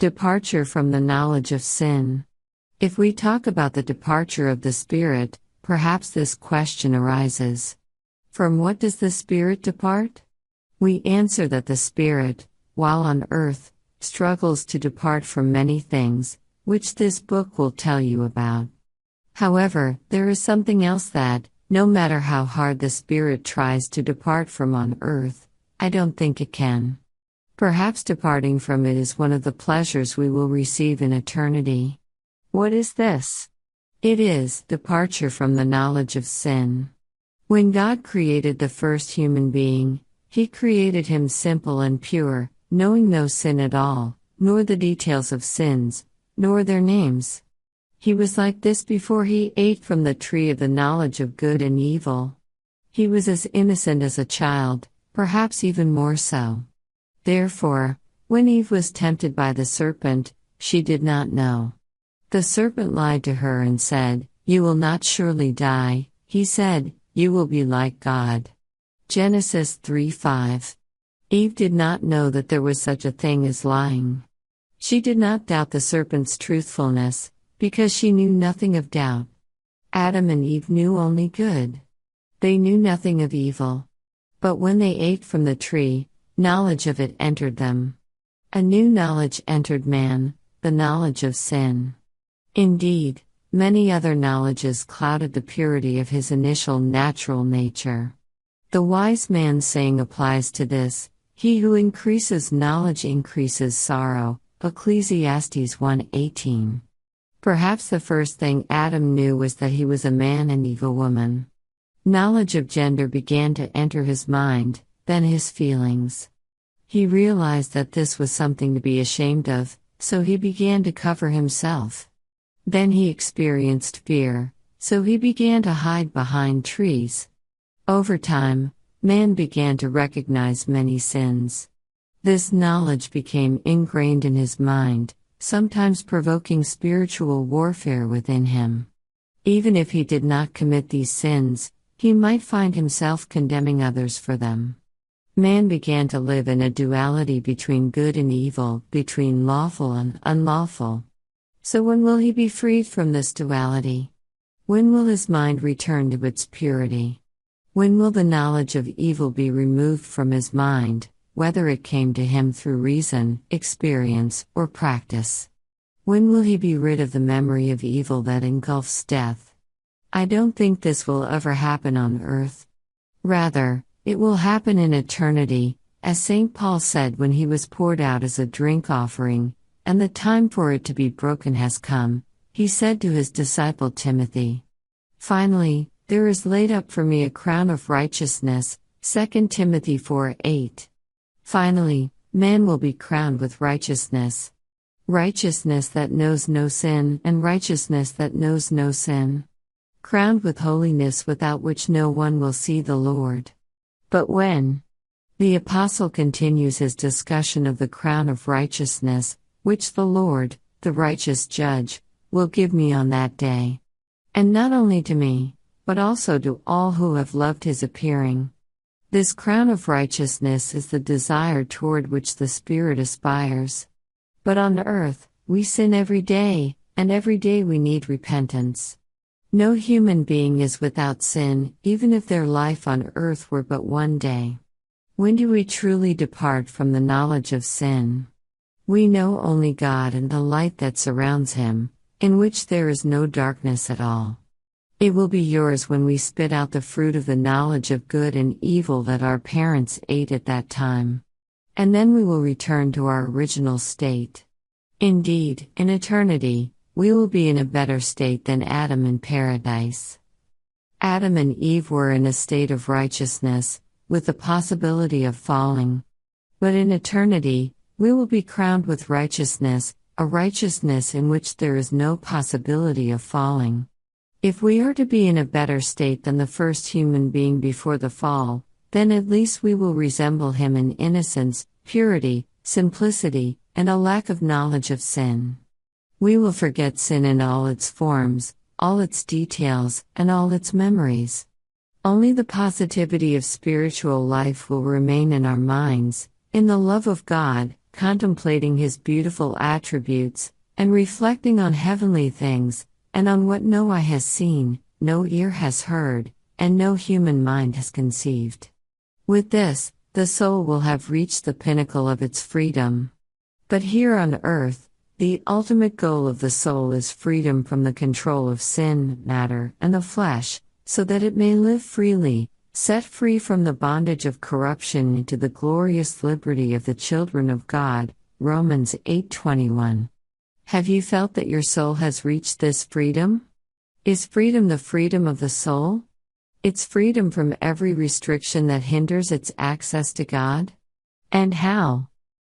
Departure from the knowledge of sin. If we talk about the departure of the Spirit, perhaps this question arises. From what does the Spirit depart? We answer that the Spirit, while on earth, struggles to depart from many things, which this book will tell you about. However, there is something else that, no matter how hard the Spirit tries to depart from on earth, I don't think it can. Perhaps departing from it is one of the pleasures we will receive in eternity. What is this? It is departure from the knowledge of sin. When God created the first human being, He created him simple and pure, knowing no sin at all, nor the details of sins, nor their names. He was like this before he ate from the tree of the knowledge of good and evil. He was as innocent as a child, perhaps even more so. Therefore, when Eve was tempted by the serpent, she did not know. The serpent lied to her and said, "You will not surely die." He said, "You will be like God." Genesis 3:5. Eve did not know that there was such a thing as lying. She did not doubt the serpent's truthfulness, because she knew nothing of doubt. Adam and Eve knew only good. They knew nothing of evil. But when they ate from the tree, knowledge of it entered them. A new knowledge entered man, the knowledge of sin. Indeed, many other knowledges clouded the purity of his initial natural nature. The wise man's saying applies to this: he who increases knowledge increases sorrow, Ecclesiastes 1:18. Perhaps the first thing Adam knew was that he was a man and Eve a woman. Knowledge of gender began to enter his mind, then his feelings. He realized that this was something to be ashamed of, so he began to cover himself. Then he experienced fear, so he began to hide behind trees. Over time, man began to recognize many sins. This knowledge became ingrained in his mind, sometimes provoking spiritual warfare within him. Even if he did not commit these sins, he might find himself condemning others for them. Man began to live in a duality between good and evil, between lawful and unlawful. So when will he be freed from this duality? When will his mind return to its purity? When will the knowledge of evil be removed from his mind, whether it came to him through reason, experience, or practice? When will he be rid of the memory of evil that engulfs death? I don't think this will ever happen on earth. Rather, it will happen in eternity, as St. Paul said when he was poured out as a drink offering, and the time for it to be broken has come, he said to his disciple Timothy. Finally, there is laid up for me a crown of righteousness, 2 Timothy 4:8. Finally, man will be crowned with righteousness. Righteousness that knows no sin and righteousness that knows no sin. Crowned with holiness without which no one will see the Lord. But when? The Apostle continues his discussion of the crown of righteousness, which the Lord, the righteous judge, will give me on that day. And not only to me, but also to all who have loved his appearing. This crown of righteousness is the desire toward which the Spirit aspires. But on earth, we sin every day, and every day we need repentance. No human being is without sin, even if their life on earth were but one day. When do we truly depart from the knowledge of sin? We know only God and the light that surrounds him, in which there is no darkness at all. It will be yours when we spit out the fruit of the knowledge of good and evil that our parents ate at that time. And then we will return to our original state. Indeed, in eternity, we will be in a better state than Adam in paradise. Adam and Eve were in a state of righteousness, with the possibility of falling. But in eternity, we will be crowned with righteousness, a righteousness in which there is no possibility of falling. If we are to be in a better state than the first human being before the fall, then at least we will resemble him in innocence, purity, simplicity, and a lack of knowledge of sin. We will forget sin in all its forms, all its details, and all its memories. Only the positivity of spiritual life will remain in our minds, in the love of God, contemplating His beautiful attributes, and reflecting on heavenly things, and on what no eye has seen, no ear has heard, and no human mind has conceived. With this, the soul will have reached the pinnacle of its freedom. But here on earth, the ultimate goal of the soul is freedom from the control of sin, matter, and the flesh, so that it may live freely, set free from the bondage of corruption into the glorious liberty of the children of God. Romans 8:21. Have you felt that your soul has reached this freedom? Is freedom the freedom of the soul? It's freedom from every restriction that hinders its access to God? And how?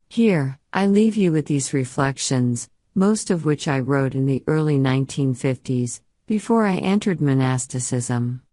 Here, I leave you with these reflections, most of which I wrote in the early 1950s, before I entered monasticism.